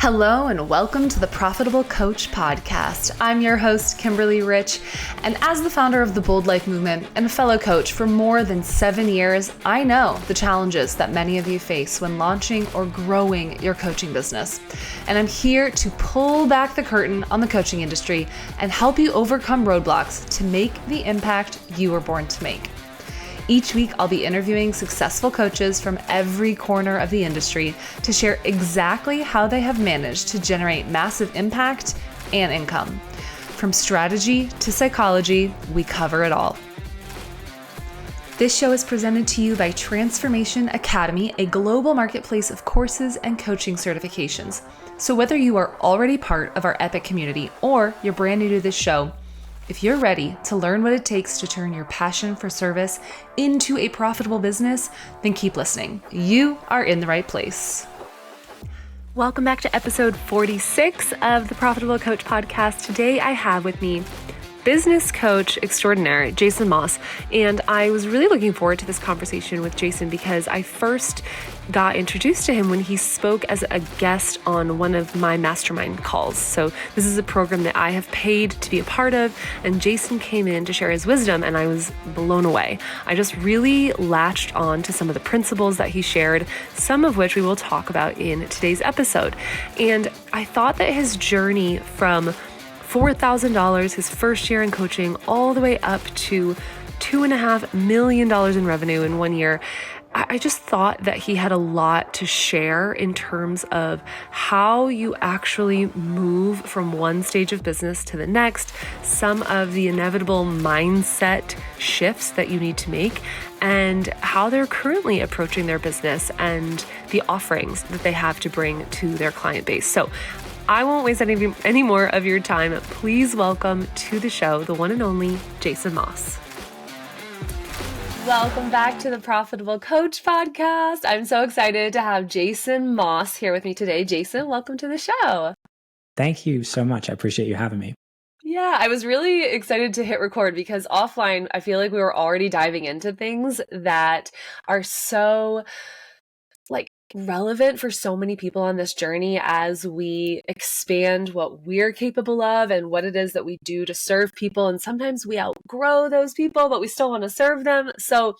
Hello and welcome to the Profitable Coach Podcast. I'm your host, Kimberly Rich, and as the founder of the Bold Life Movement and a fellow coach for more than 7 years, I know the challenges that many of you face when launching or growing your coaching business. And I'm here to pull back the curtain on the coaching industry and help you overcome roadblocks to make the impact you were born to make. Each week, I'll be interviewing successful coaches from every corner of the industry to share exactly how they have managed to generate massive impact and income. From strategy to psychology, we cover it all. This show is presented to you by Transformation Academy, a global marketplace of courses and coaching certifications. So whether you are already part of our epic community or you're brand new to this show, if you're ready to learn what it takes to turn your passion for service into a profitable business, then keep listening. You are in the right place. Welcome back to episode 46 of the Profitable Coach Podcast. Today I have with me business coach extraordinaire, Jason Moss. And I was really looking forward to this conversation with Jason because I first got introduced to him when he spoke as a guest on one of my mastermind calls. So this is a program that I have paid to be a part of, and Jason came in to share his wisdom, and I was blown away. I just really latched on to some of the principles that he shared, some of which we will talk about in today's episode. And I thought that his journey from $4,000 his first year in coaching all the way up to $2.5 million in revenue in 1 year. I just thought that he had a lot to share in terms of how you actually move from one stage of business to the next, some of the inevitable mindset shifts that you need to make, and how they're currently approaching their business and the offerings that they have to bring to their client base. So I won't waste any more of your time. Please welcome to the show the one and only Jason Moss. Welcome back to the Profitable Coach Podcast. I'm so excited to have Jason Moss here with me today. Jason, welcome to the show. Thank you so much. I appreciate you having me. Yeah, I was really excited to hit record because offline, I feel like we were already diving into things that are so relevant for so many people on this journey as we expand what we're capable of and what it is that we do to serve people. And sometimes we outgrow those people, but we still want to serve them. So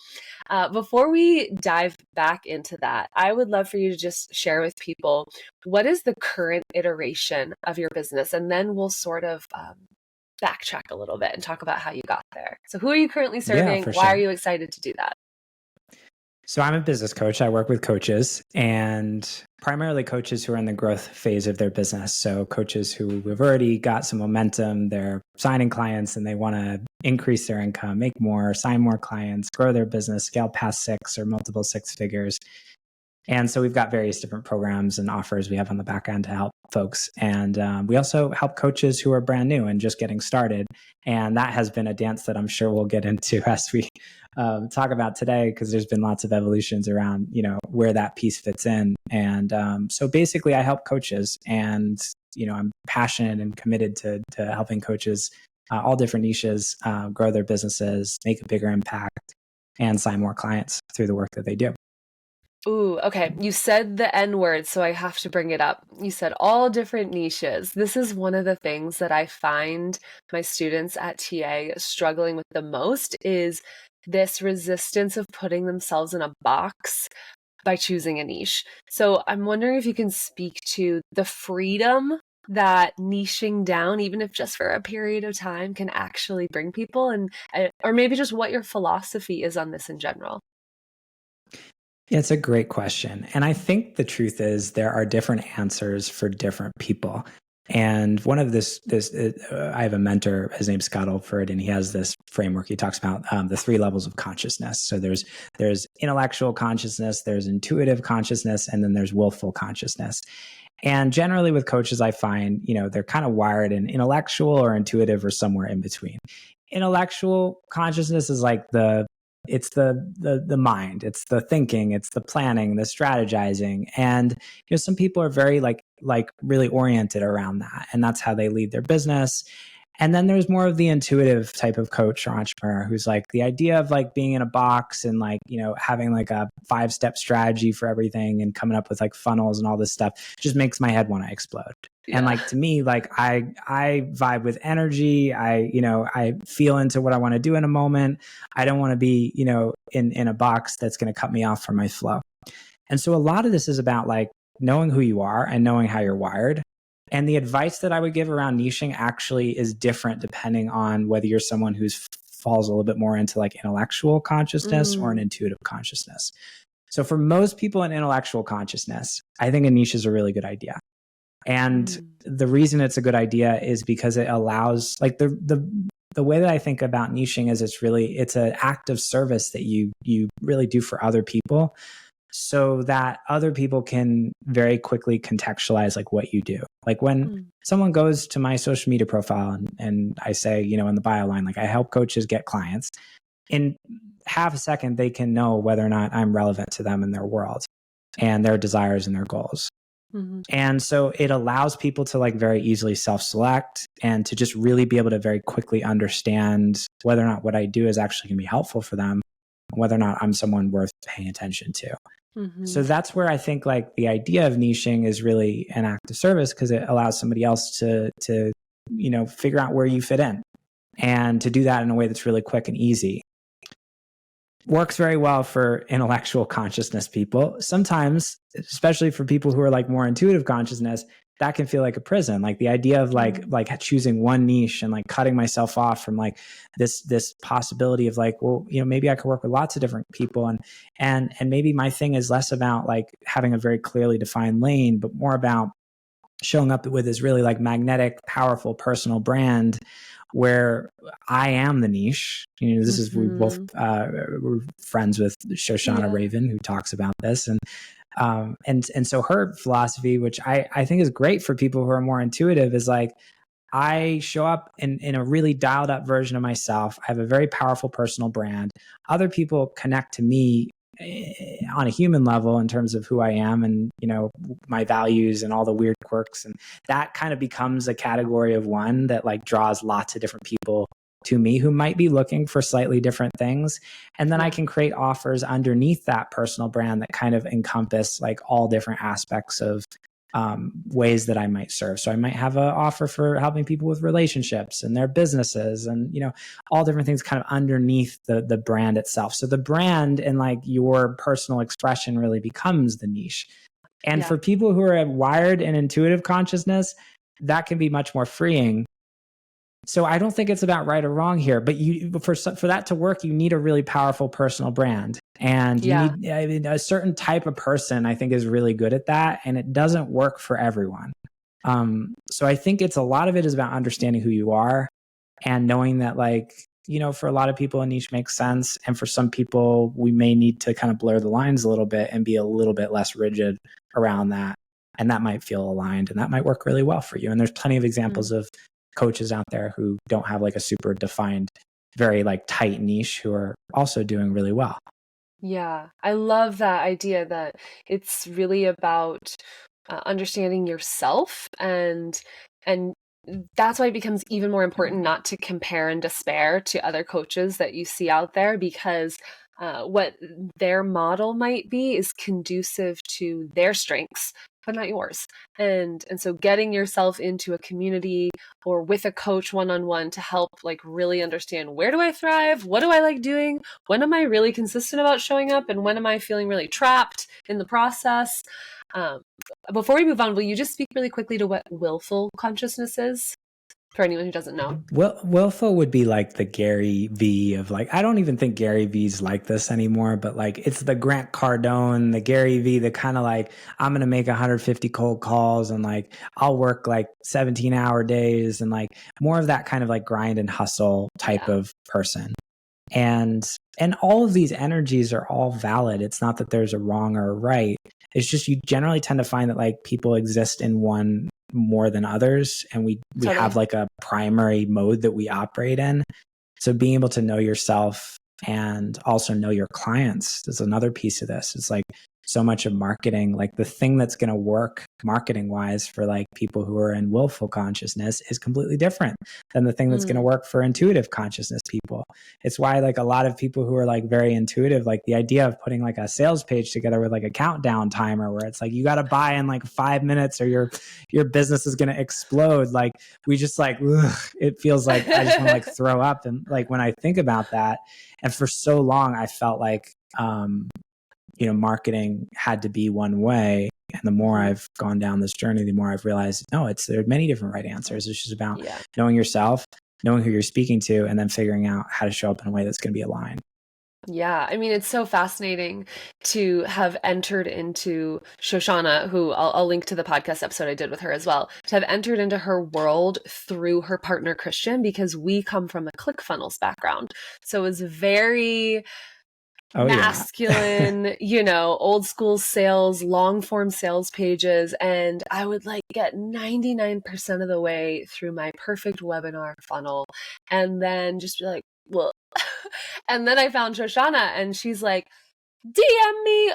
before we dive back into that, I would love for you to just share with people, what is the current iteration of your business? And then we'll sort of backtrack a little bit and talk about how you got there. So who are you currently serving? Why are you excited to do that? So I'm a business coach. I work with coaches, and primarily coaches who are in the growth phase of their business. So coaches who have already got some momentum, they're signing clients and they want to increase their income, make more, sign more clients, grow their business, scale past 6 or multiple 6 figures. And so we've got various different programs and offers we have on the back end to help folks. And we also help coaches who are brand new and just getting started. And that has been a dance that I'm sure we'll get into as we talk about today, because there's been lots of evolutions around, where that piece fits in. And so basically I help coaches, and, I'm passionate and committed to helping coaches, all different niches, grow their businesses, make a bigger impact, and sign more clients through the work that they do. Ooh, okay. You said the N word, so I have to bring it up. You said all different niches. This is one of the things that I find my students at TA struggling with the most, is this resistance of putting themselves in a box by choosing a niche. So I'm wondering if you can speak to the freedom that niching down, even if just for a period of time, can actually bring people, and or maybe just what your philosophy is on this in general. It's a great question. And I think the truth is there are different answers for different people. And one of I have a mentor, his name's Scott Olford, and he has this framework. He talks about the 3 levels of consciousness. So there's intellectual consciousness, there's intuitive consciousness, and then there's willful consciousness. And generally with coaches, I find, they're kind of wired in intellectual or intuitive or somewhere in between. Intellectual consciousness is like it's the mind, it's the thinking, it's the planning, the strategizing. And some people are very like really oriented around that, and that's how they lead their business. And then there's more of the intuitive type of coach or entrepreneur who's like the idea of like being in a box and like, having like a 5-step strategy for everything and coming up with like funnels and all this stuff just makes my head want to explode. Yeah. And like, to me, like I vibe with energy. I feel into what I want to do in a moment. I don't want to be, in a box that's going to cut me off from my flow. And so a lot of this is about like knowing who you are and knowing how you're wired. And the advice that I would give around niching actually is different depending on whether you're someone who falls a little bit more into like intellectual consciousness or an intuitive consciousness. So for most people in intellectual consciousness, I think a niche is a really good idea. And the reason it's a good idea is because it allows, like, the way that I think about niching is it's an act of service that you really do for other people, so that other people can very quickly contextualize like what you do. Like when someone goes to my social media profile and I say, in the bio line, like I help coaches get clients, in half a second, they can know whether or not I'm relevant to them in their world and their desires and their goals. And so it allows people to like very easily self-select and to just really be able to very quickly understand whether or not what I do is actually going to be helpful for them, whether or not I'm someone worth paying attention to. So that's where I think like the idea of niching is really an act of service, because it allows somebody else to figure out where you fit in, and to do that in a way that's really quick and easy. Works very well for intellectual consciousness people. Sometimes, especially for people who are like more intuitive consciousness, that can feel like a prison. Like the idea of like choosing one niche and like cutting myself off from like this possibility of like, well, maybe I could work with lots of different people, and maybe my thing is less about like having a very clearly defined lane, but more about showing up with this really like magnetic, powerful personal brand where I am the niche. This is, we both we're friends with Shoshana Raven, who talks about this, and so her philosophy, which I think is great for people who are more intuitive, is like, I show up in a really dialed up version of myself. I have a very powerful personal brand. Other people connect to me on a human level in terms of who I am and, my values and all the weird quirks. And that kind of becomes a category of one that like draws lots of different people to me who might be looking for slightly different things. And then I can create offers underneath that personal brand that kind of encompass like all different aspects of ways that I might serve. So I might have an offer for helping people with relationships and their businesses and, all different things kind of underneath the brand itself. So the brand and like your personal expression really becomes the niche. And for people who are wired in intuitive consciousness, that can be much more freeing. So I don't think it's about right or wrong here, but for that to work, you need a really powerful personal brand. And you need a certain type of person, I think, is really good at that. And it doesn't work for everyone. So I think a lot of it is about understanding who you are and knowing that, like, for a lot of people, a niche makes sense. And for some people, we may need to kind of blur the lines a little bit and be a little bit less rigid around that. And that might feel aligned and that might work really well for you. And there's plenty of examples of coaches out there who don't have like a super defined, very like tight niche who are also doing really well. Yeah, I love that idea that it's really about understanding yourself, and that's why it becomes even more important not to compare and despair to other coaches that you see out there, because what their model might be is conducive to their strengths, but not yours. And so getting yourself into a community or with a coach one-on-one to help like really understand, where do I thrive? What do I like doing? When am I really consistent about showing up? And when am I feeling really trapped in the process? Before we move on, will you just speak really quickly to what willful consciousness is? For anyone who doesn't know. Willful would be like the Gary V of like, I don't even think Gary V's like this anymore, but like it's the Grant Cardone, the Gary V, the kind of like, I'm going to make 150 cold calls and like, I'll work like 17-hour days and like more of that kind of like grind and hustle type of person. And all of these energies are all valid. It's not that there's a wrong or a right. It's just, you generally tend to find that like people exist in one more than others, and we have like a primary mode that we operate in. So being able to know yourself and also know your clients is another piece of this. It's like so much of marketing, like the thing that's going to work marketing wise for like people who are in willful consciousness is completely different than the thing that's going to work for intuitive consciousness people. It's why like a lot of people who are like very intuitive, like the idea of putting like a sales page together with like a countdown timer where it's like, you got to buy in like 5 minutes or your business is going to explode. Like we just like, ugh, it feels like I just want to like throw up. And like when I think about that, and for so long I felt like, marketing had to be one way. And the more I've gone down this journey, the more I've realized, no, there are many different right answers. It's just about knowing yourself, knowing who you're speaking to, and then figuring out how to show up in a way that's going to be aligned. Yeah. I mean, it's so fascinating to have entered into Shoshana, who I'll link to the podcast episode I did with her as well, to have entered into her world through her partner, Christian, because we come from a ClickFunnels background. So it was very masculine, old school sales, long form sales pages. And I would like get 99% of the way through my perfect webinar funnel and then just be like, well, and then I found Shoshana and she's like, DM me,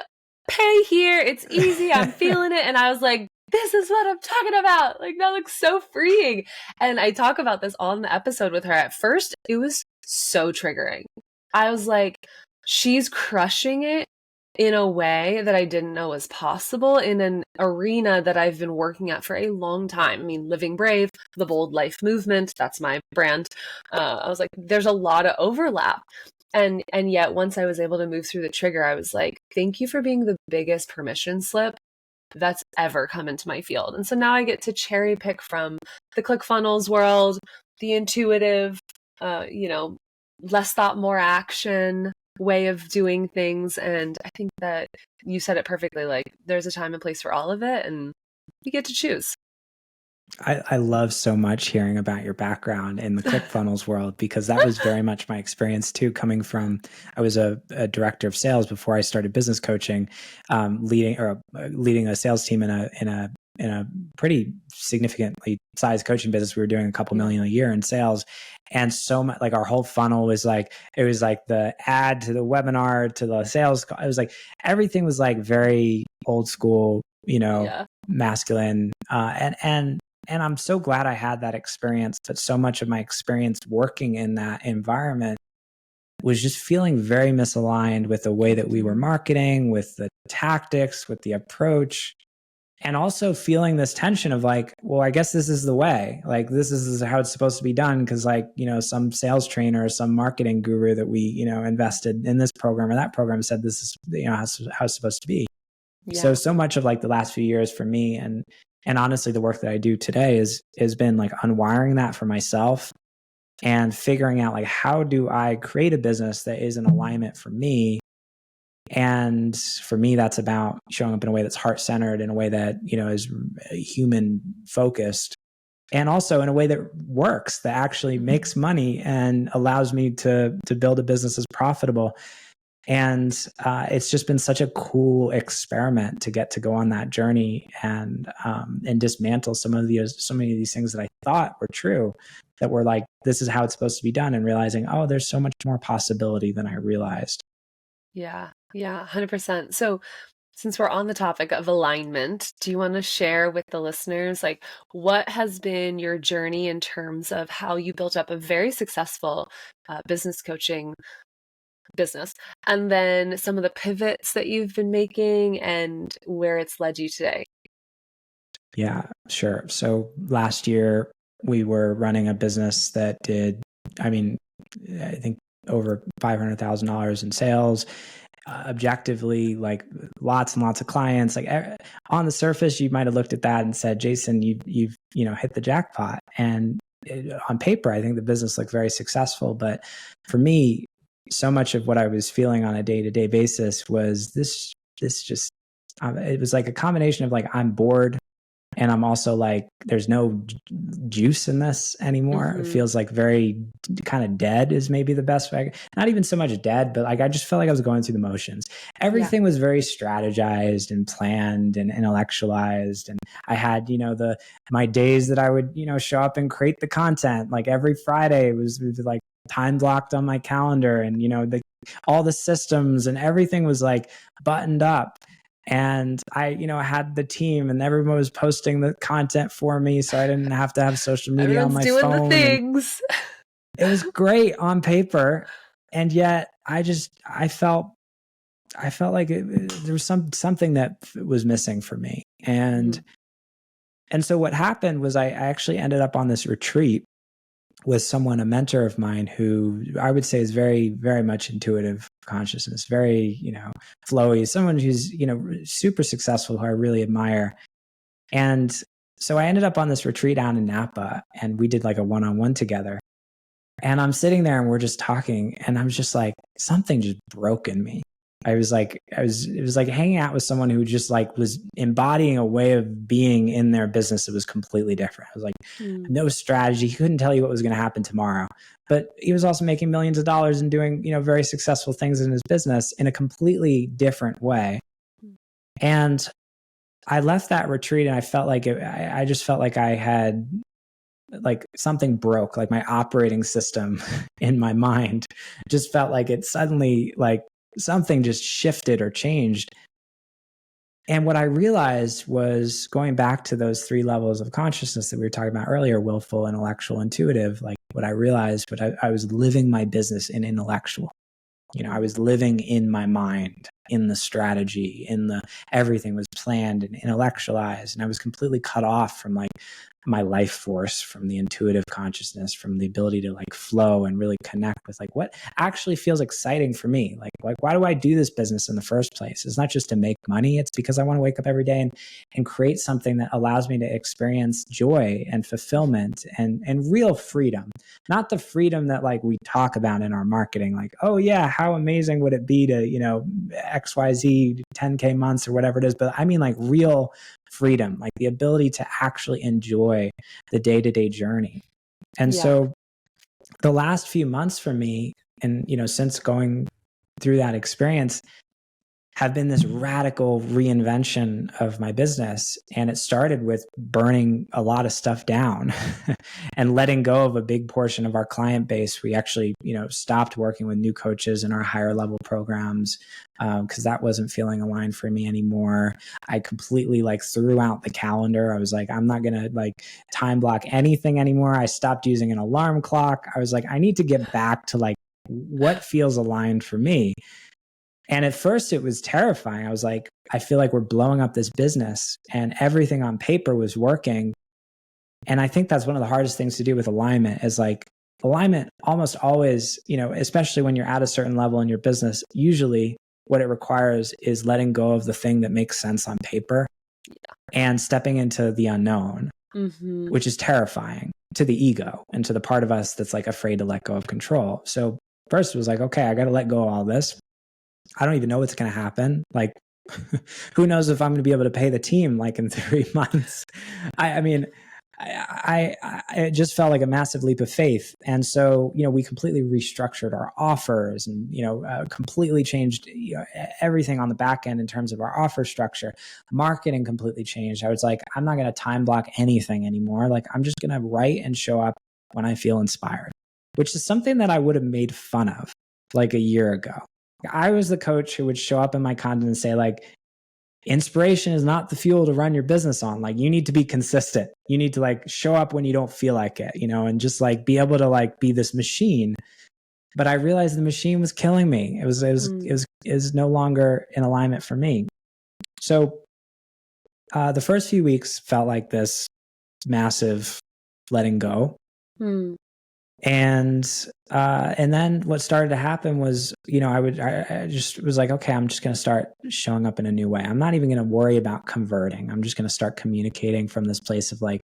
pay here. It's easy. I'm feeling it. And I was like, this is what I'm talking about. Like, that looks so freeing. And I talk about this all in the episode with her. At first, it was so triggering. I was like, she's crushing it in a way that I didn't know was possible in an arena that I've been working at for a long time. I mean, Living Brave, the Bold Life Movement, that's my brand. I was like, there's a lot of overlap. And yet once I was able to move through the trigger, I was like, thank you for being the biggest permission slip that's ever come into my field. And so now I get to cherry pick from the ClickFunnels world, the intuitive, less thought, more action way of doing things. And I think that you said it perfectly. Like there's a time and place for all of it and you get to choose. I love so much hearing about your background in the ClickFunnels world, because that was very much my experience too, coming from, I was a director of sales before I started business coaching, leading a sales team in a pretty significantly sized coaching business. We were doing a couple million a year in sales. And so much, like our whole funnel was like, it was like the ad to the webinar to the sales. It was like, everything was like very old school, masculine. And I'm so glad I had that experience, but so much of my experience working in that environment was just feeling very misaligned with the way that we were marketing, with the tactics, with the approach, and also feeling this tension of like, well, I guess this is the way, like, this is how it's supposed to be done. Cause like, some sales trainer or some marketing guru that we, invested in this program or that program said, this is, how it's supposed to be. Yeah. So much of like the last few years for me and honestly, the work that I do today has been like unwiring that for myself and figuring out like, how do I create a business that is in alignment for me? And for me, that's about showing up in a way that's heart-centered, in a way that, is human focused, and also in a way that works, that actually makes money and allows me to build a business that's profitable. And it's just been such a cool experiment to get to go on that journey and dismantle so many of these things that I thought were true, that were like, this is how it's supposed to be done, and realizing, oh, there's so much more possibility than I realized. Yeah, 100%. So since we're on the topic of alignment, do you want to share with the listeners, like, what has been your journey in terms of how you built up a very successful business coaching business, and then some of the pivots that you've been making and where it's led you today? Yeah, sure. So last year we were running a business that did, I think over $500,000 in sales. Objectively, like lots and lots of clients. Like on the surface, you might have looked at that and said, Jason, you've hit the jackpot. And on paper, I think the business looked very successful. But for me, so much of what I was feeling on a day-to-day basis was this just, it was like a combination of like, I'm bored. And I'm also like, there's no juice in this anymore. Mm-hmm. It feels like very kind of dead is maybe the best way. Not even so much dead, but like, I just felt like I was going through the motions. Everything was very strategized and planned and intellectualized. And I had, my days that I would, show up and create the content. Like every Friday it was like time blocked on my calendar, and, all the systems and everything was like buttoned up. And I had the team and everyone was posting the content for me. So I didn't have to have social media on my phone. Everyone's doing the things. It was great on paper. And yet I felt like there was something that was missing for me. And so what happened was I actually ended up on this retreat with someone, a mentor of mine, who I would say is very, very much intuitive consciousness, very, flowy, someone who's, super successful, who I really admire. And so I ended up on this retreat down in Napa, and we did like a one-on-one together. And I'm sitting there and we're just talking, and I was just like, something just broke in me. It was like hanging out with someone who just like was embodying a way of being in their business that was completely different. I was like, no strategy. He couldn't tell you what was going to happen tomorrow, but he was also making millions of dollars and doing, very successful things in his business in a completely different way. And I left that retreat and I felt like I just felt like I had like something broke, like my operating system in my mind just felt like it suddenly like something just shifted or changed. And what I realized was, going back to those 3 levels of consciousness that we were talking about earlier, willful, intellectual, intuitive, like what I realized, I was living my business in intellectual. I was living in my mind, in the strategy, everything was planned and intellectualized. And I was completely cut off from like my life force, from the intuitive consciousness, from the ability to like flow and really connect with like what actually feels exciting for me. Like why do I do this business in the first place? It's not just to make money. It's because I want to wake up every day and create something that allows me to experience joy and fulfillment and real freedom. Not the freedom that like we talk about in our marketing, like, oh yeah, how amazing would it be to, XYZ 10K months or whatever it is. But I mean like real freedom, like the ability to actually enjoy the day-to-day journey. And so the last few months for me, and, since going through that experience, have been this radical reinvention of my business. And it started with burning a lot of stuff down and letting go of a big portion of our client base. We actually, stopped working with new coaches in our higher level programs because that wasn't feeling aligned for me anymore. I completely like threw out the calendar. I was like, I'm not going to like time block anything anymore. I stopped using an alarm clock. I was like, I need to get back to like what feels aligned for me. And at first it was terrifying. I was like, I feel like we're blowing up this business and everything on paper was working. And I think that's one of the hardest things to do with alignment, is like alignment almost always, especially when you're at a certain level in your business, usually what it requires is letting go of the thing that makes sense on paper and stepping into the unknown, which is terrifying to the ego and to the part of us that's like afraid to let go of control. So first it was like, okay, I got to let go of all this. I don't even know what's going to happen. Like, who knows if I'm going to be able to pay the team like in 3 months. It just felt like a massive leap of faith. And so, we completely restructured our offers and, completely changed everything on the back end in terms of our offer structure. Marketing completely changed. I was like, I'm not going to time block anything anymore. Like, I'm just going to write and show up when I feel inspired, which is something that I would have made fun of like a year ago. I was the coach who would show up in my content and say like, inspiration is not the fuel to run your business on. Like, you need to be consistent. You need to like show up when you don't feel like it, and just like be able to like be this machine. But I realized the machine was killing me. It was no longer in alignment for me. So the first few weeks felt like this massive letting go. And then what started to happen was, I just was like, okay, I'm just going to start showing up in a new way. I'm not even going to worry about converting. I'm just going to start communicating from this place of like,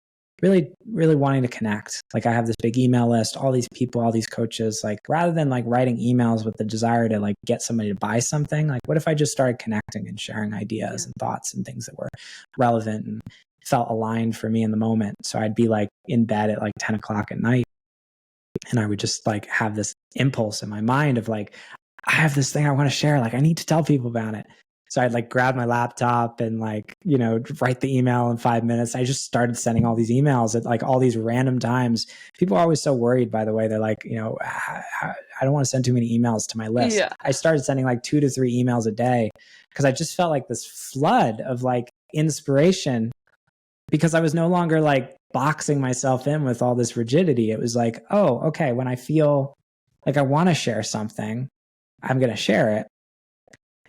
really, really wanting to connect. Like, I have this big email list, all these people, all these coaches, like, rather than like writing emails with the desire to like get somebody to buy something, like, what if I just started connecting and sharing ideas and thoughts and things that were relevant and felt aligned for me in the moment. So I'd be like in bed at like 10 o'clock at night. And I would just like have this impulse in my mind of like, I have this thing I want to share. Like, I need to tell people about it. So I'd like grab my laptop and like, write the email in 5 minutes. I just started sending all these emails at like all these random times. People are always so worried, by the way. They're like, I don't want to send too many emails to my list. Yeah. I started sending like 2 to 3 emails a day because I just felt like this flood of like inspiration, because I was no longer like boxing myself in with all this rigidity. It was like, oh, okay, when I feel like I want to share something, I'm going to share it.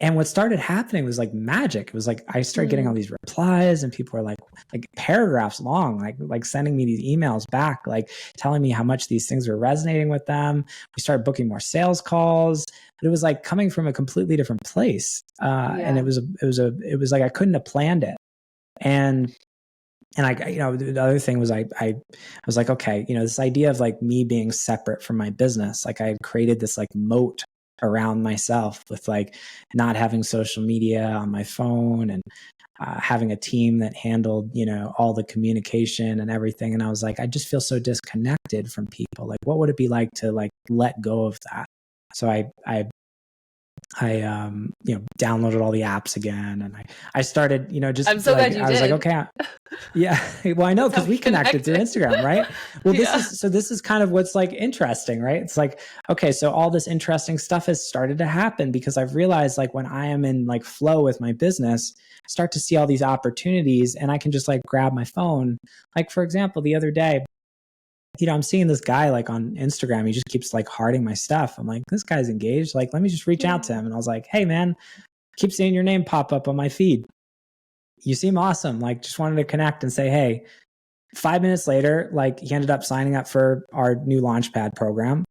And what started happening was like magic. It was like I started getting all these replies, and people were like paragraphs long, like sending me these emails back, like telling me how much these things were resonating with them. We started booking more sales calls, but it was like coming from a completely different place. And it was like I couldn't have planned it. And I, the other thing was I was like, okay, this idea of like me being separate from my business, like I had created this like moat around myself with like not having social media on my phone, and having a team that handled, all the communication and everything. And I was like, I just feel so disconnected from people. Like, what would it be like to like let go of that? So I downloaded all the apps again, and I started, just I'm so glad you I was did. like, okay, yeah, well, I know, because we connected through Instagram, right? Well, this is kind of what's like interesting, right? It's like, okay, so all this interesting stuff has started to happen because I've realized like when I am in like flow with my business, I start to see all these opportunities, and I can just like grab my phone. Like, for example, the other day, I'm seeing this guy like on Instagram. He just keeps like hearting my stuff. I'm like, this guy's engaged. Like, let me just reach out to him. And I was like, hey man, keep seeing your name pop up on my feed. You seem awesome. Like, just wanted to connect and say, hey. 5 minutes later, like he ended up signing up for our new Launchpad program.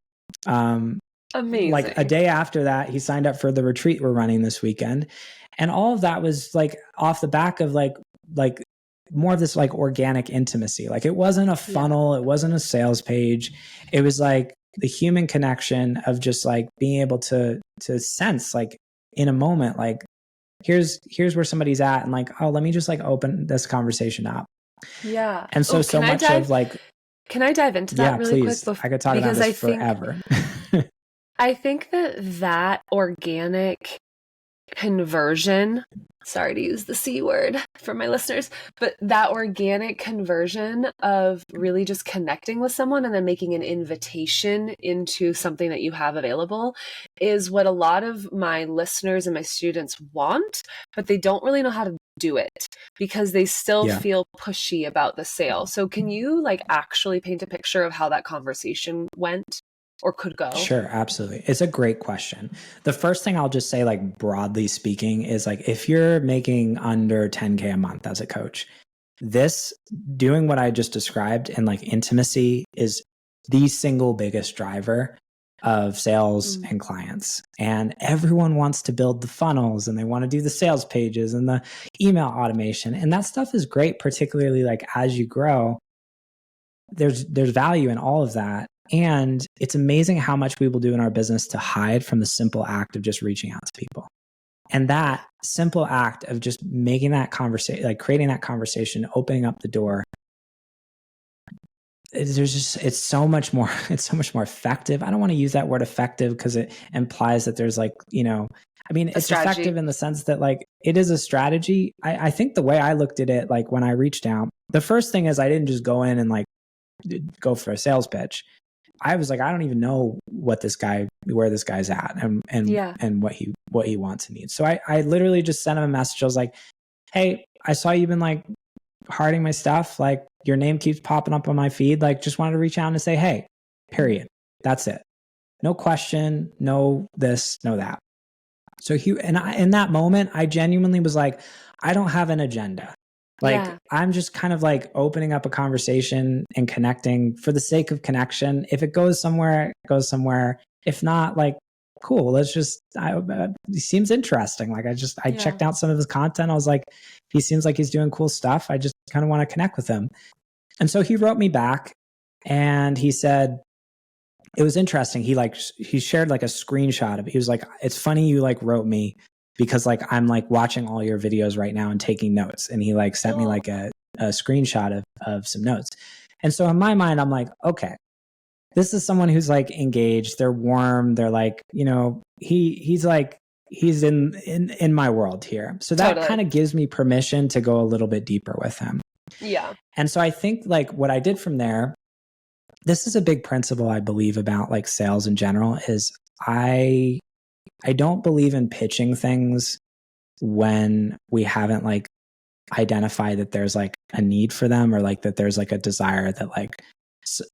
Amazing. Like a day after that, he signed up for the retreat we're running this weekend. And all of that was like off the back of like more of this like organic intimacy. Like it wasn't a funnel. It wasn't a sales page. It was like the human connection of just like being able to sense like in a moment, like here's where somebody's at. And like, oh, let me just like open this conversation up. Yeah. And so much of like, can I dive into that really please. quick? I could talk about this forever. I think that organic conversion, sorry to use the C word for my listeners, but that organic conversion of really just connecting with someone and then making an invitation into something that you have available is what a lot of my listeners and my students want, but they don't really know how to do it because they still feel pushy about the sale. So can you like actually paint a picture of how that conversation went? Or could go? Sure, absolutely. It's a great question. The first thing I'll just say, like broadly speaking, is like if you're making under 10K a month as a coach, this doing what I just described and like intimacy is the single biggest driver of sales and clients. And everyone wants to build the funnels and they want to do the sales pages and the email automation. And that stuff is great, particularly like as you grow. There's value in all of that. And it's amazing how much we will do in our business to hide from the simple act of just reaching out to people. And that simple act of just making that conversation, like creating that conversation, opening up the door, it's so much more effective. I don't want to use that word effective because it implies that there's like, it's effective in the sense that like it is a strategy. I think the way I looked at it, like when I reached out, the first thing is I didn't just go in and like go for a sales pitch. I was like, I don't even know where this guy's at and what he wants and needs. So I literally just sent him a message. I was like, hey, I saw you've been like hearting my stuff. Like your name keeps popping up on my feed. Like just wanted to reach out and say, hey, period. That's it. No question, no this, no that. So in that moment, I genuinely was like, I don't have an agenda. Like I'm just kind of like opening up a conversation and connecting for the sake of connection. If it goes somewhere, it goes somewhere. If not, like, cool. Let's just, he seems interesting. Like I checked out some of his content. I was like, he seems like he's doing cool stuff. I just kind of want to connect with him. And so he wrote me back and he said, it was interesting. He shared like a screenshot of it. He was like, it's funny you like wrote me because like I'm like watching all your videos right now and taking notes. And he like sent me like a screenshot of some notes. And so in my mind, I'm like, okay, this is someone who's like engaged. They're warm. They're like, he's like he's in my world here. So that Totally. kind of gives me permission to go a little bit deeper with him. Yeah. And so I think like what I did from there, this is a big principle I believe about like sales in general, is I don't believe in pitching things when we haven't like identified that there's like a need for them, or like that there's like a desire that like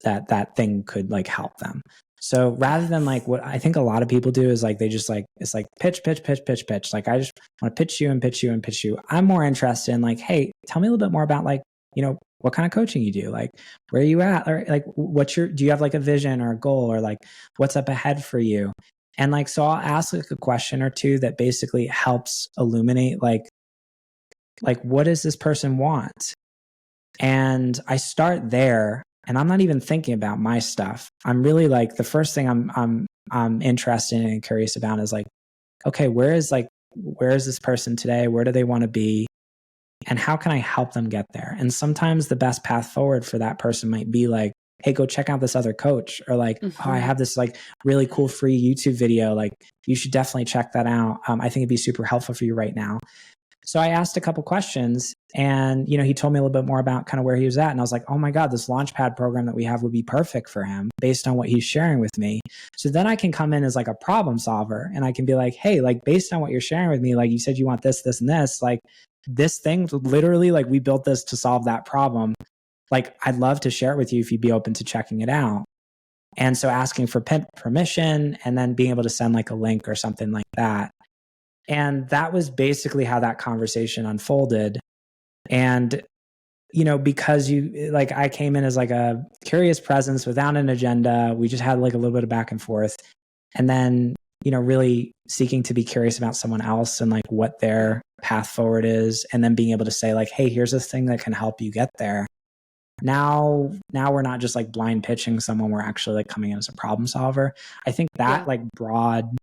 that thing could like help them. So rather than like what I think a lot of people do is like they just like, it's like pitch. Like I just want to pitch you and pitch you and pitch you. I'm more interested in like, hey, tell me a little bit more about like, you know, what kind of coaching you do, like where are you at, or like do you have like a vision or a goal, or like what's up ahead for you? And like, so I'll ask like a question or two that basically helps illuminate like what does this person want? And I start there, and I'm not even thinking about my stuff. I'm really like, the first thing I'm interested in and curious about is like, okay, where is this person today? Where do they want to be? And how can I help them get there? And sometimes the best path forward for that person might be like, hey, go check out this other coach, or like, oh, I have this like really cool free YouTube video. Like you should definitely check that out. I think it'd be super helpful for you right now. So I asked a couple questions, and, you know, he told me a little bit more about kind of where he was at. And I was like, oh my God, this Launchpad program that we have would be perfect for him based on what he's sharing with me. So then I can come in as like a problem solver, and I can be like, hey, like based on what you're sharing with me, like you said, you want this, this, and this, like this thing, literally, like we built this to solve that problem. Like, I'd love to share it with you if you'd be open to checking it out. And so asking for permission, and then being able to send like a link or something like that. And that was basically how that conversation unfolded. And, you know, because I came in as like a curious presence without an agenda. We just had like a little bit of back and forth. And then, you know, really seeking to be curious about someone else and like what their path forward is. And then being able to say like, hey, here's this thing that can help you get there. Now we're not just like blind pitching someone. We're actually like coming in as a problem solver. I think that like broad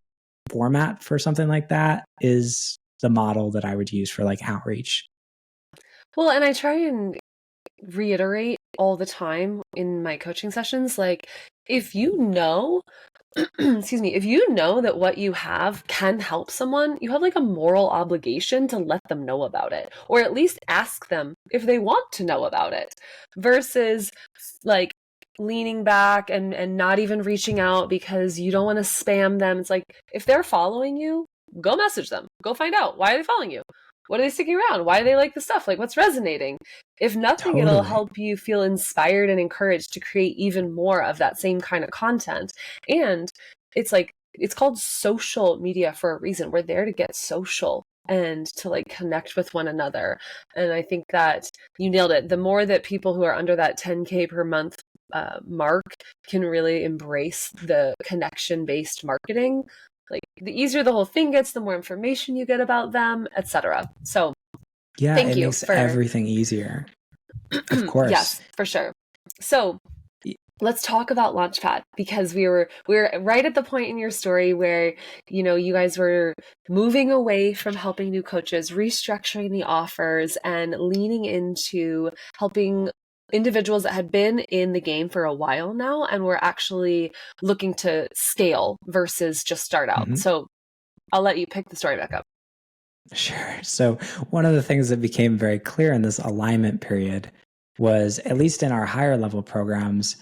format for something like that is the model that I would use for like outreach. Well, and I try and reiterate all the time in my coaching sessions, like if you know, excuse me, if you know that what you have can help someone, you have like a moral obligation to let them know about it, or at least ask them if they want to know about it, versus like leaning back and not even reaching out because you don't want to spam them. It's like, if they're following you, go message them, go find out, why are they following you? What are they sticking around? Why do they like the stuff? Like, what's resonating? If nothing, it'll help you feel inspired and encouraged to create even more of that same kind of content. And it's like, it's called social media for a reason. We're there to get social and to like connect with one another. And I think that you nailed it. The more that people who are under that 10K per month mark can really embrace the connection-based marketing, like the easier the whole thing gets, the more information you get about them, etc. So yeah, thank it you makes for everything easier. Of course. Yes, for sure. So let's talk about Launchpad, because we're right at the point in your story where, you know, you guys were moving away from helping new coaches, restructuring the offers, and leaning into helping individuals that had been in the game for a while now and were actually looking to scale versus just start out. Mm-hmm. So I'll let you pick the story back up. Sure. So one of the things that became very clear in this alignment period was, at least in our higher level programs,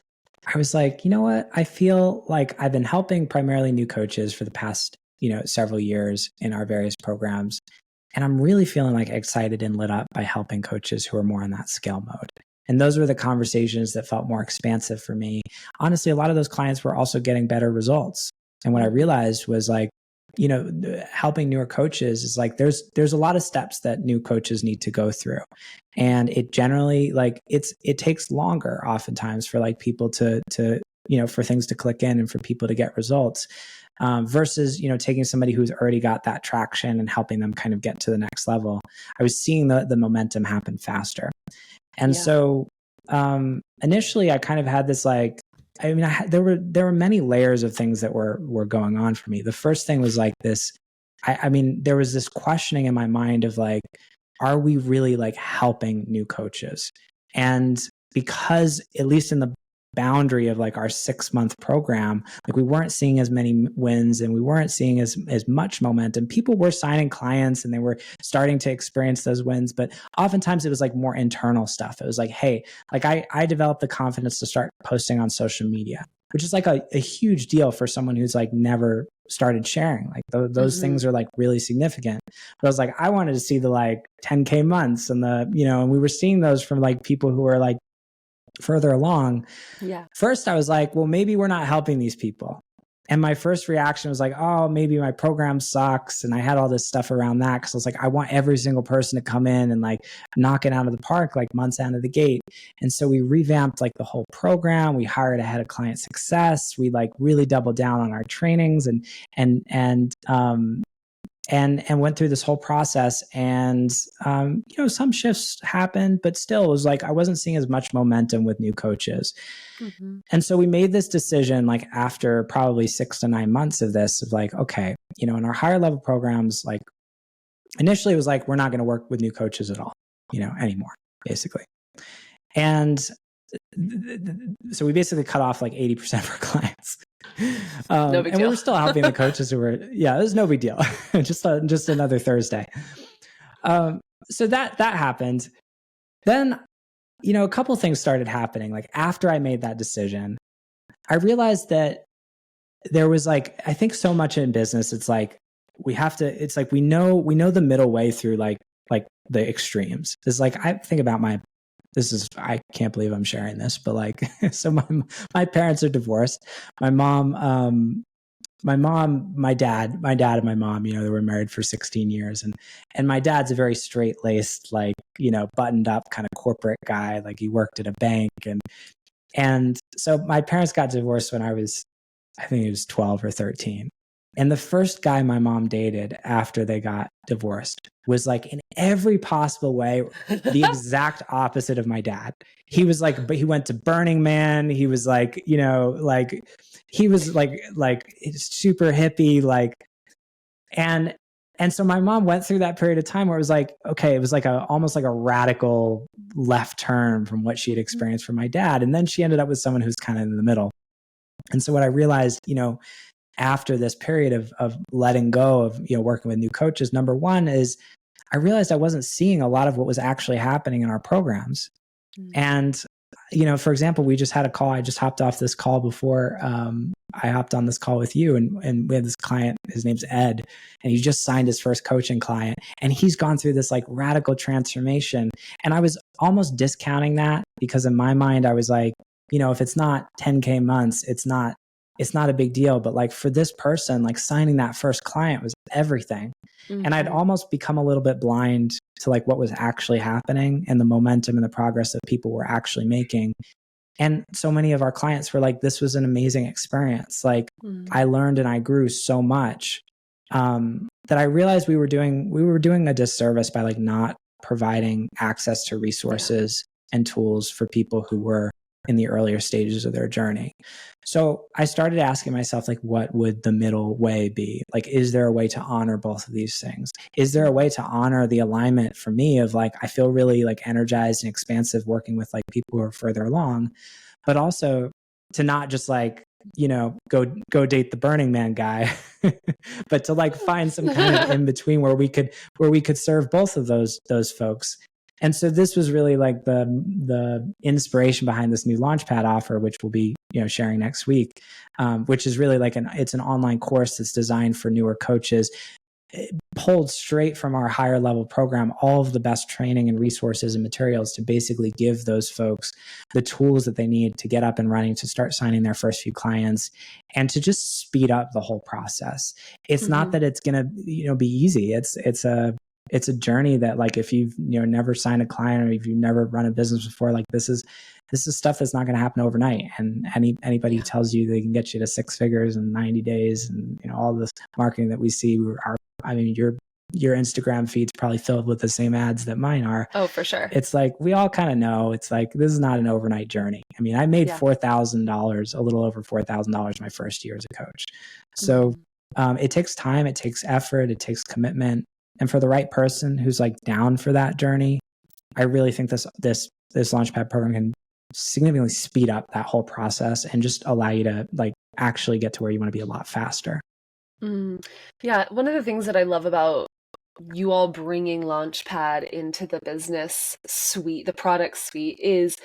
I was like, you know what? I feel like I've been helping primarily new coaches for the past, you know, several years in our various programs. And I'm really feeling like excited and lit up by helping coaches who are more in that scale mode. And those were the conversations that felt more expansive for me. Honestly, a lot of those clients were also getting better results. And what I realized was like, you know, helping newer coaches is like, there's a lot of steps that new coaches need to go through. And it generally like, it takes longer oftentimes for like people to, you know, for things to click in and for people to get results. Versus, you know, taking somebody who's already got that traction and helping them kind of get to the next level. I was seeing the momentum happen faster. And so initially I kind of had this like, I mean, there were many layers of things that were going on for me. The first thing was like this, I mean, there was this questioning in my mind of like, are we really like helping new coaches? And because at least in the boundary of like our 6-month program, like we weren't seeing as many wins and we weren't seeing as much momentum. People were signing clients and they were starting to experience those wins, but oftentimes it was like more internal stuff. It was like, hey, like I developed the confidence to start posting on social media, which is like a huge deal for someone who's like never started sharing. Like those things are like really significant. But I was like, I wanted to see the like 10K months and the, and we were seeing those from like people who were like further along. Yeah. First, I was like, well, maybe we're not helping these people. And my first reaction was like, oh, maybe my program sucks. And I had all this stuff around that because I was like, I want every single person to come in and like knock it out of the park, like months out of the gate. And so we revamped like the whole program. We hired a head of client success. We like really doubled down on our trainings and went through this whole process. And, some shifts happened, but still it was like, I wasn't seeing as much momentum with new coaches. And so we made this decision, like after probably 6 to 9 months of this, of like, okay, in our higher level programs, like initially it was like, we're not going to work with new coaches at all, anymore, basically. And so we basically cut off like 80% of our clients. No big and deal. we were still helping the coaches who were, it was no big deal. just another Thursday. So that happened. Then, a couple of things started happening. Like after I made that decision, I realized that there was like, I think so much in business, it's like, we know the middle way through like the extremes. It's like, I think about I can't believe I'm sharing this, but like, so my parents are divorced. My dad and my mom, they were married for 16 years. And my dad's a very straight-laced, like, buttoned up kind of corporate guy. Like he worked at a bank. And so my parents got divorced when I think it was 12 or 13. And the first guy my mom dated after they got divorced was like in every possible way, the exact opposite of my dad. He was like, but he went to Burning Man. He was like, like he was like super hippie, like, and so my mom went through that period of time where it was like, okay, it was like almost like a radical left turn from what she had experienced from my dad. And then she ended up with someone who's kind of in the middle. And so what I realized, after this period of letting go of, working with new coaches, number one is I realized I wasn't seeing a lot of what was actually happening in our programs. And, for example, we just had a call. I just hopped off this call before I hopped on this call with you, and we had this client, his name's Ed, and he just signed his first coaching client, and he's gone through this like radical transformation. And I was almost discounting that because in my mind, I was like, if it's not 10K months, it's not a big deal. But like for this person, like signing that first client was everything. And I'd almost become a little bit blind to like what was actually happening and the momentum and the progress that people were actually making. And so many of our clients were like, this was an amazing experience. Like I learned and I grew so much that I realized we were doing a disservice by like not providing access to resources and tools for people who were in the earlier stages of their journey. So I started asking myself, like, what would the middle way be? Like, is there a way to honor both of these things? Is there a way to honor the alignment for me of like, I feel really like energized and expansive working with like people who are further along, but also to not just like, go date the Burning Man guy, but to like find some kind of in between where we could serve both of those folks. And so this was really like the inspiration behind this new Launchpad offer, which we'll be sharing next week, which is really like it's an online course that's designed for newer coaches. It pulled straight from our higher level program, all of the best training and resources and materials to basically give those folks the tools that they need to get up and running, to start signing their first few clients, and to just speed up the whole process. It's not that it's going to be easy. It's a journey that like if you've never signed a client or if you've never run a business before, like this is stuff that's not going to happen overnight. And anybody who tells you they can get you to 6 figures in 90 days and all this marketing that we see, your Instagram feed's probably filled with the same ads that mine are. Oh, for sure. It's like we all kind of know it's like this is not an overnight journey. I mean, I made $4,000, a little over $4,000 my first year as a coach. So it takes time, it takes effort, it takes commitment. And for the right person who's like down for that journey, I really think this Launchpad program significantly speed up that whole process and just allow you to like actually get to where you want to be a lot faster. Yeah, one of the things that I love about you all bringing Launchpad into the business suite, the product suite, is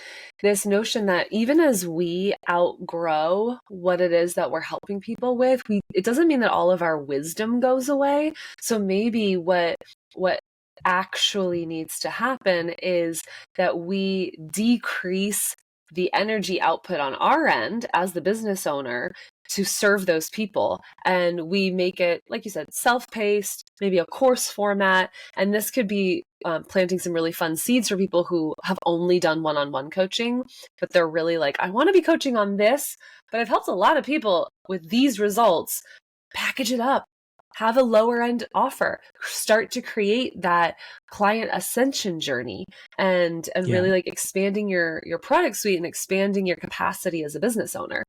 this notion that even as we outgrow what it is that we're helping people with, it doesn't mean that all of our wisdom goes away. So maybe what actually needs to happen is that we decrease the energy output on our end as the business owner to serve those people. And we make it, like you said, self-paced, maybe a course format. And this could be planting some really fun seeds for people who have only done one-on-one coaching, but they're really like, I want to be coaching on this, but I've helped a lot of people with these results. Package it up. Have a lower end offer, start to create that client ascension journey and really like expanding your product suite and expanding your capacity as a business owner.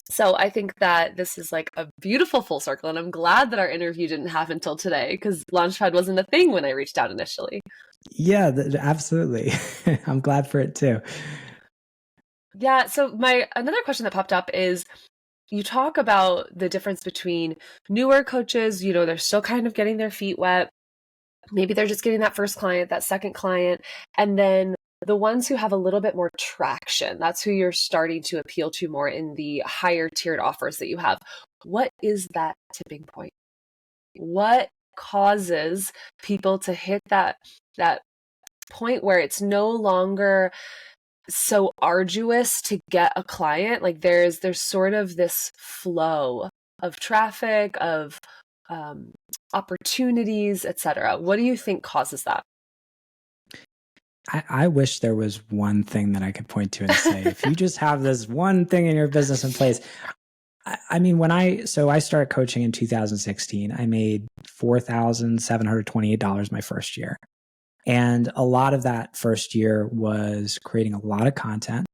So I think that this is like a beautiful full circle, and I'm glad that our interview didn't happen until today because Launchpad wasn't a thing when I reached out initially. Yeah, absolutely. I'm glad for it too. Yeah. So another question that popped up is, you talk about the difference between newer coaches, they're still kind of getting their feet wet. Maybe they're just getting that first client, that second client, and then the ones who have a little bit more traction. That's who you're starting to appeal to more in the higher tiered offers that you have. What is that tipping point? What causes people to hit that point where it's no longer so arduous to get a client? Like there's sort of this flow of traffic, of opportunities, etc. What do you think causes that? I wish there was one thing that I could point to and say, if you just have this one thing in your business in place. I mean, I started coaching in 2016, I made $4,728 my first year. And a lot of that first year was creating a lot of content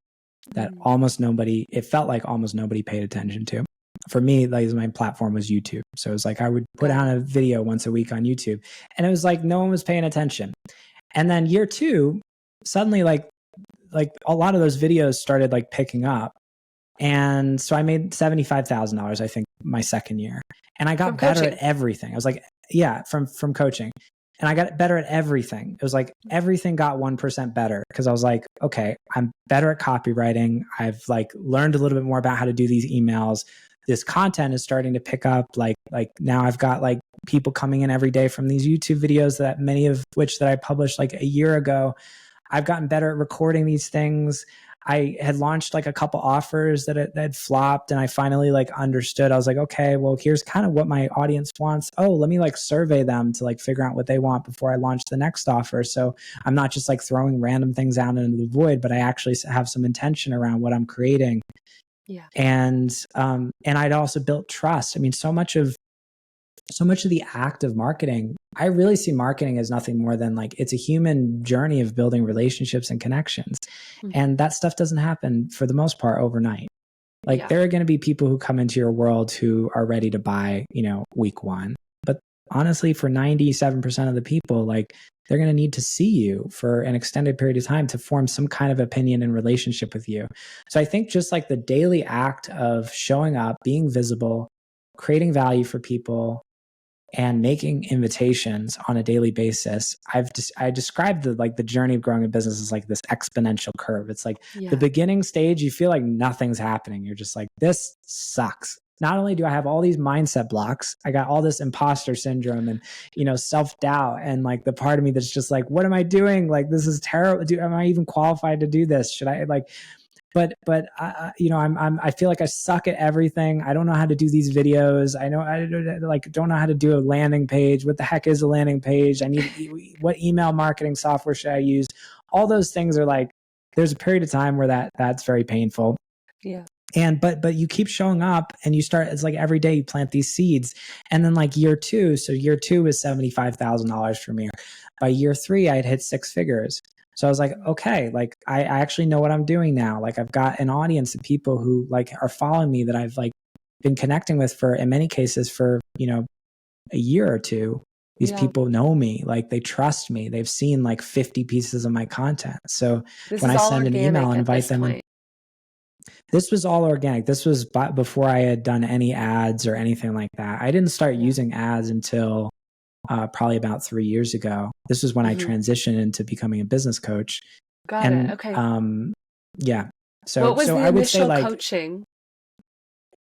that it felt like almost nobody paid attention to. For me, like my platform was YouTube. So it was like, I would put out a video once a week on YouTube and it was like, no one was paying attention. And then year two, suddenly like a lot of those videos started like picking up. And so I made $75,000, I think, my second year. And I got better at everything. I was like, from coaching. And I got better at everything. It was like everything got 1% better because I was like, okay, I'm better at copywriting. I've like learned a little bit more about how to do these emails. This content is starting to pick up. Like now I've got like people coming in every day from these YouTube videos that many of which that I published like a year ago. I've gotten better at recording these things. I had launched like a couple offers that had flopped and I finally like understood. I was like, okay, well, here's kind of what my audience wants. Oh, let me like survey them to like figure out what they want before I launch the next offer. So I'm not just like throwing random things out into the void, but I actually have some intention around what I'm creating. Yeah. And I'd also built trust. I mean, so much of the act of marketing, I really see marketing as nothing more than like, it's a human journey of building relationships and connections. And that stuff doesn't happen for the most part overnight. Like there are going to be people who come into your world who are ready to buy, week one. But honestly, for 97% of the people, like they're going to need to see you for an extended period of time to form some kind of opinion and relationship with you. So I think just like the daily act of showing up, being visible, creating value for people, and making invitations on a daily basis. I described the journey of growing a business as like this exponential curve. It's like the beginning stage, you feel like nothing's happening. You're just like, this sucks. Not only do I have all these mindset blocks, I got all this imposter syndrome and, self-doubt. And like the part of me that's just like, what am I doing? Like, this is terrible. Am I even qualified to do this? Should I like, But I feel like I suck at everything. I don't know how to do these videos. I don't know how to do a landing page. What the heck is a landing page? What email marketing software should I use? All those things are like, there's a period of time where that's very painful. Yeah. And but you keep showing up and you start, it's like every day you plant these seeds. And then like year two is $75,000 for me. By year three, I had hit six figures. So I was like, okay, like I actually know what I'm doing now. Like I've got an audience of people who like are following me that I've like been connecting with in many cases for, a year or two. These Yeah. people know me, like they trust me. They've seen like 50 pieces of my content. So This when is I all send an email, organic at invite this them in. point. This was all organic. This was before I had done any ads or anything like that. I didn't start using ads until probably about 3 years ago. This was when I transitioned into becoming a business coach. Got it. And Okay. yeah. What was So the I would say initial like, coaching?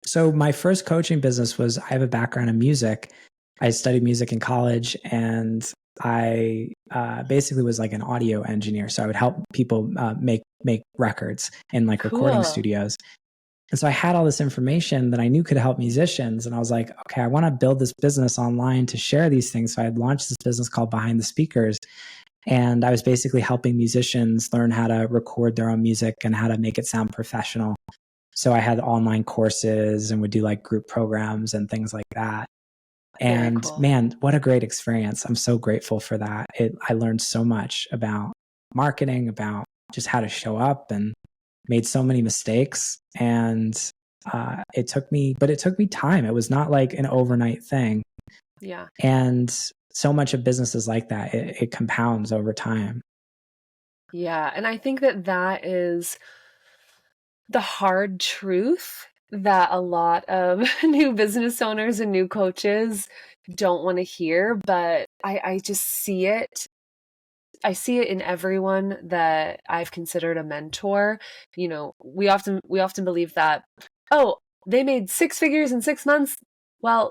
so my first coaching business was, I have a background in music. I studied music in college, and I basically was like an audio engineer. So I would help people make records in like recording Cool. studios. And so I had all this information that I knew could help musicians. And I was like, okay, I want to build this business online to share these things. So I had launched this business called Behind the Speakers. And I was basically helping musicians learn how to record their own music and how to make it sound professional. So I had online courses and would do like group programs and things like that. Very And cool. man, what a great experience. I'm so grateful for that. I learned so much about marketing, about just how to show up, and made so many mistakes. And it took me time. It was not like an overnight thing. Yeah. And so much of business is like that. It compounds over time. Yeah. And I think that is the hard truth that a lot of new business owners and new coaches don't want to hear, but I just see it. I see it in everyone that I've considered a mentor. You know, we often believe that, oh, they made 6 figures in 6 months. Well,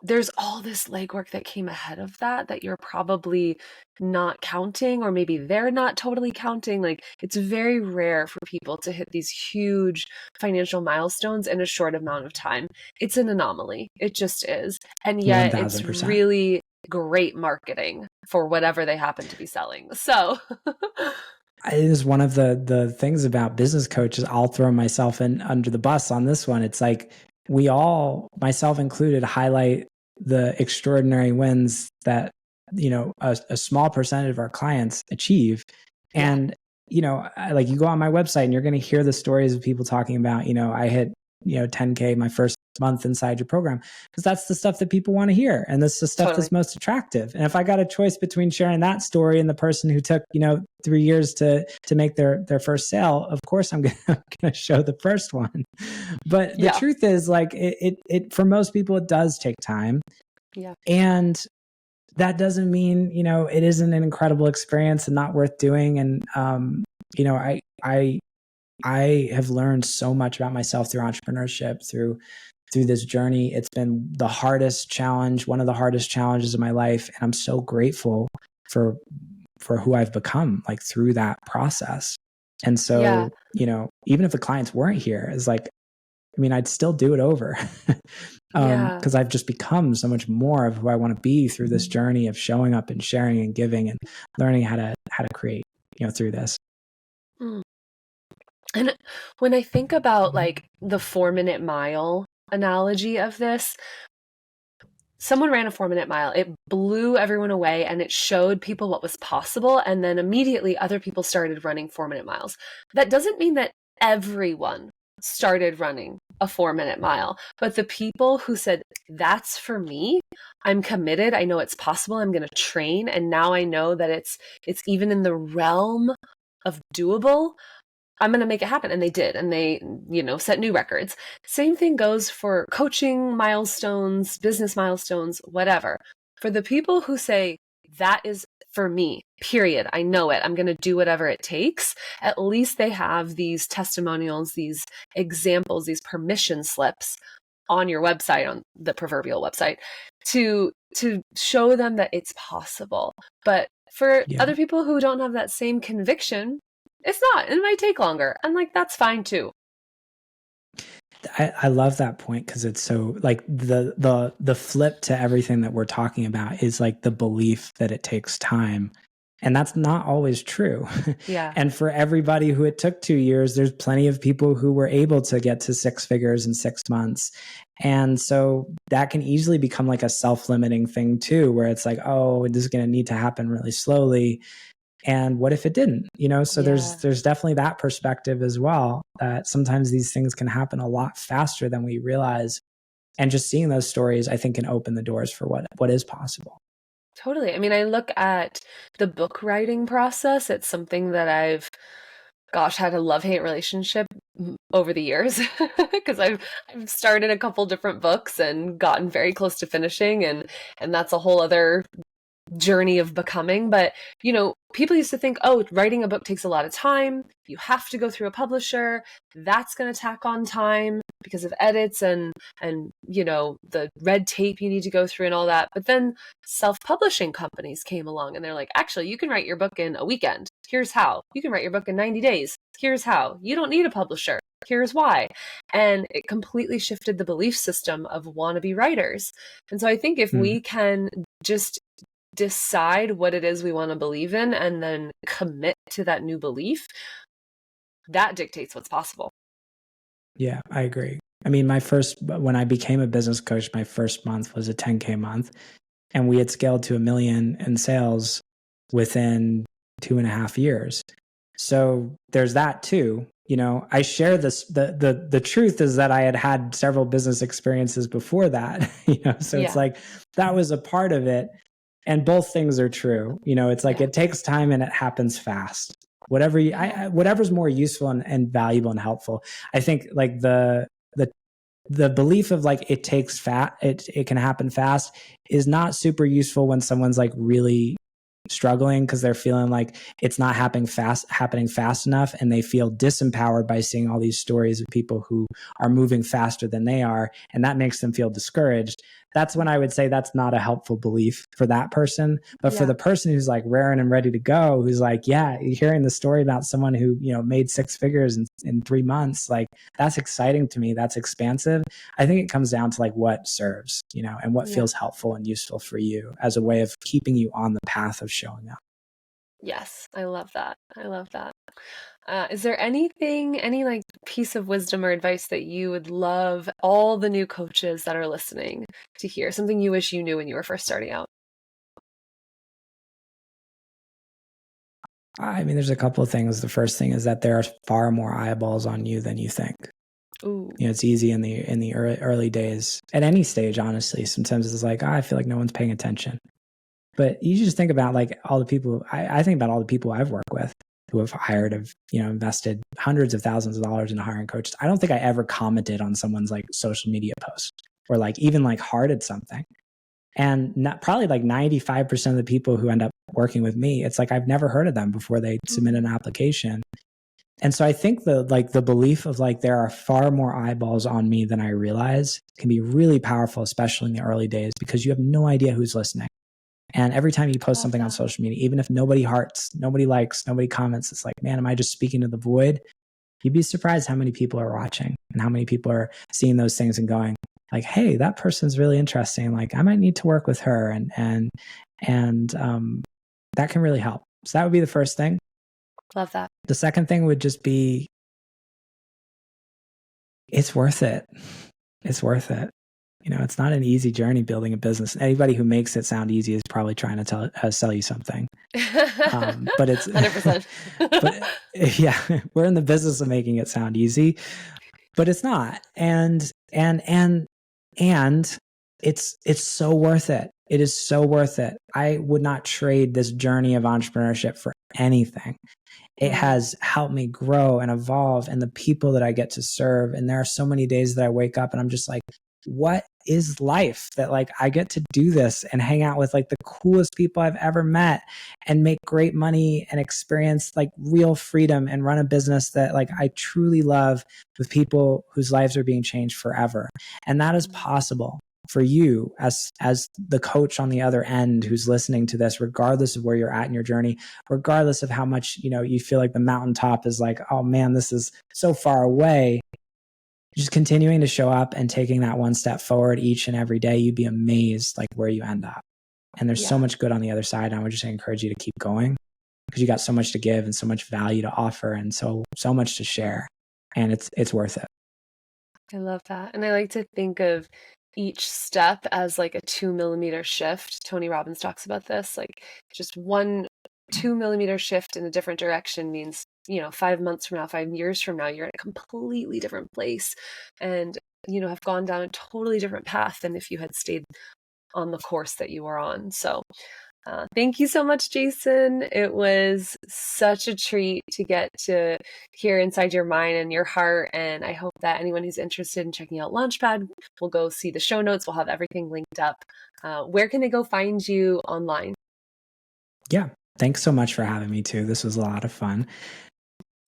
there's all this legwork that came ahead of that you're probably not counting, or maybe they're not totally counting. Like, it's very rare for people to hit these huge financial milestones in a short amount of time. It's an anomaly. It just is. And yet it's 1000%. really great marketing for whatever they happen to be selling. So It is one of the things about business coaches. I'll throw myself in under the bus on this one. It's like, we all, myself included, highlight the extraordinary wins that, you know, a small percentage of our clients achieve. And, you know, like, you go on my website and you're going to hear the stories of people talking about, you know, I hit, you know, 10K my first month inside your program, because that's the stuff that people want to hear. And that's the stuff that's most attractive. And if I got a choice between sharing that story and the person who took, you know, 3 years to make their first sale, of course I'm going to show the first one. But the truth is, like, it for most people, it does take time. Yeah. And that doesn't mean, you know, it isn't an incredible experience and not worth doing. And, you know, I have learned so much about myself through entrepreneurship, through this journey. It's been the hardest challenge, one of the hardest challenges of my life. And I'm so grateful for who I've become, like, through that process. And so, you know, even if the clients weren't here, it's like, I mean, I'd still do it over because I've just become so much more of who I want to be through this journey of showing up and sharing and giving and learning how to create, you know, through this. And when I think about like the 4-minute mile analogy of this, someone ran a 4-minute mile. It blew everyone away and it showed people what was possible. And then immediately other people started running 4-minute miles. That doesn't mean that everyone started running a 4-minute mile, but the people who said, that's for me, I'm committed, I know it's possible, I'm going to train, and now I know that it's even in the realm of doable, I'm going to make it happen. And they did. And they, you know, set new records. Same thing goes for coaching milestones, business milestones, whatever. For the people who say, that is for me, period, I know it, I'm going to do whatever it takes, at least they have these testimonials, these examples, these permission slips on your website, on the proverbial website, to show them that it's possible. But for other people who don't have that same conviction, it's not. It might take longer. And like, that's fine too. I love that point, because it's so like the flip to everything that we're talking about is like the belief that it takes time. And that's not always true. Yeah. And for everybody who it took 2 years, there's plenty of people who were able to get to 6 figures in 6 months. And so that can easily become like a self-limiting thing too, where it's like, oh, this is going to need to happen really slowly. And what if it didn't, you know? So there's definitely that perspective as well, that sometimes these things can happen a lot faster than we realize. And just seeing those stories, I think, can open the doors for what is possible. Totally. I mean, I look at the book writing process. It's something that I've, gosh, had a love-hate relationship over the years because I've started a couple different books and gotten very close to finishing, and that's a whole other journey of becoming. But, people used to think, oh, writing a book takes a lot of time. You have to go through a publisher. That's going to tack on time because of edits and the red tape you need to go through and all that. But then self-publishing companies came along and they're like, actually, you can write your book in a weekend. Here's how. You can write your book in 90 days. Here's how. You don't need a publisher. Here's why. And it completely shifted the belief system of wannabe writers. And so I think if we can just decide what it is we want to believe in and then commit to that new belief, that dictates what's possible. Yeah, I agree. I mean, when I became a business coach, my first month was a 10K month, and we had scaled to $1 million in sales within 2.5 years. So there's that too. I share this. The truth is that I had several business experiences before that. So it's like that was a part of it. And both things are true. It's like it takes time and it happens fast. Whatever's more useful and valuable and helpful. I think like the belief of like it can happen fast is not super useful when someone's like really struggling because they're feeling like it's not happening fast enough, and they feel disempowered by seeing all these stories of people who are moving faster than they are, and that makes them feel discouraged. That's when I would say that's not a helpful belief for that person. But for the person who's like raring and ready to go, who's like, hearing the story about someone who, made 6 figures in 3 months, like that's exciting to me. That's expansive. I think it comes down to like what serves, and what feels helpful and useful for you as a way of keeping you on the path of showing up. Yes, I love that. Is there any like piece of wisdom or advice that you would love all the new coaches that are listening to hear? Something you wish you knew when you were first starting out? I mean, there's a couple of things. The first thing is that there are far more eyeballs on you than you think. Ooh. It's easy in the early days, at any stage, honestly. Sometimes it's like, I feel like no one's paying attention. But you just think about like all the people, I think about all the people I've worked with who have invested hundreds of thousands of dollars into hiring coaches. I don't think I ever commented on someone's like social media post or like even like hearted something. And probably like 95% of the people who end up working with me, it's like I've never heard of them before they submit an application. And so I think the belief of like there are far more eyeballs on me than I realize can be really powerful, especially in the early days, because you have no idea who's listening. And every time you post something on social media, even if nobody hearts, nobody likes, nobody comments, it's like, man, am I just speaking to the void? You'd be surprised how many people are watching and how many people are seeing those things and going like, hey, that person's really interesting. Like I might need to work with her. And that can really help. So that would be the first thing. Love that. The second thing would just be, it's worth it. It's worth it. It's not an easy journey building a business. Anybody who makes it sound easy is probably trying to sell you something. But it's 100%. But we're in the business of making it sound easy, but it's not. And it's so worth it. It is so worth it. I would not trade this journey of entrepreneurship for anything. It has helped me grow and evolve, and the people that I get to serve. And there are so many days that I wake up and I'm just like, what is life that like I get to do this and hang out with like the coolest people I've ever met and make great money and experience like real freedom and run a business that like I truly love with people whose lives are being changed forever. And that is possible for you as the coach on the other end who's listening to this, regardless of where you're at in your journey, regardless of how much, you feel like the mountaintop is like, oh man, this is so far away. Just continuing to show up and taking that one step forward each and every day, you'd be amazed like where you end up. And there's so much good on the other side. And I would just encourage you to keep going because you got so much to give and so much value to offer and so much to share. And it's worth it. I love that. And I like to think of each step as like a 2 millimeter shift. Tony Robbins talks about this, like just 2 millimeter shift in a different direction means 5 months from now, 5 years from now, you're in a completely different place. And have gone down a totally different path than if you had stayed on the course that you were on. So thank you so much, Jason. It was such a treat to get to hear inside your mind and your heart. And I hope that anyone who's interested in checking out Launchpad will go see the show notes. We'll have everything linked up. Where can they go find you online? Yeah, thanks so much for having me too. This was a lot of fun.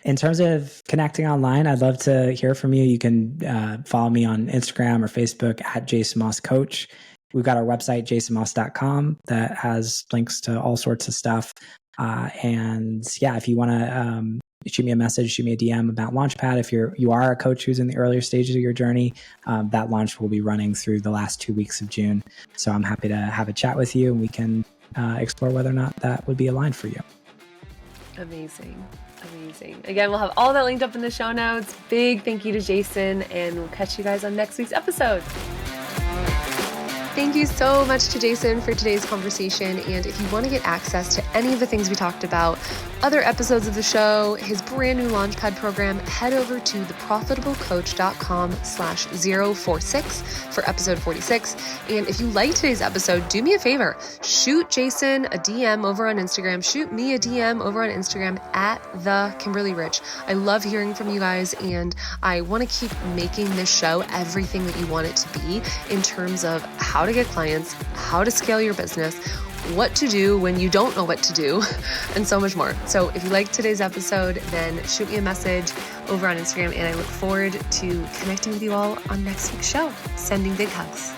In terms of connecting online, I'd love to hear from you. You can follow me on Instagram or Facebook at Jason Moss Coach. We've got our website, jasonmoss.com, that has links to all sorts of stuff. And yeah, if you want to shoot me a message, shoot me a DM about Launchpad. If you are a coach who's in the earlier stages of your journey, that launch will be running through the last 2 weeks of June. So I'm happy to have a chat with you, and we can explore whether or not that would be aligned for you. Amazing. Again, we'll have all that linked up in the show notes. Big thank you to Jason, and we'll catch you guys on next week's episode. Thank you so much to Jason for today's conversation. And if you want to get access to any of the things we talked about, other episodes of the show, his brand new Launchpad program, head over to theprofitablecoach.com/046 for episode 46. And if you like today's episode, do me a favor, shoot Jason a DM over on Instagram, shoot me a DM over on Instagram at @KimberlyRich. I love hearing from you guys, and I want to keep making this show everything that you want it to be in terms of how to get clients, how to scale your business, what to do when you don't know what to do, and so much more. So if you liked today's episode, then shoot me a message over on Instagram, and I look forward to connecting with you all on next week's show. Sending big hugs.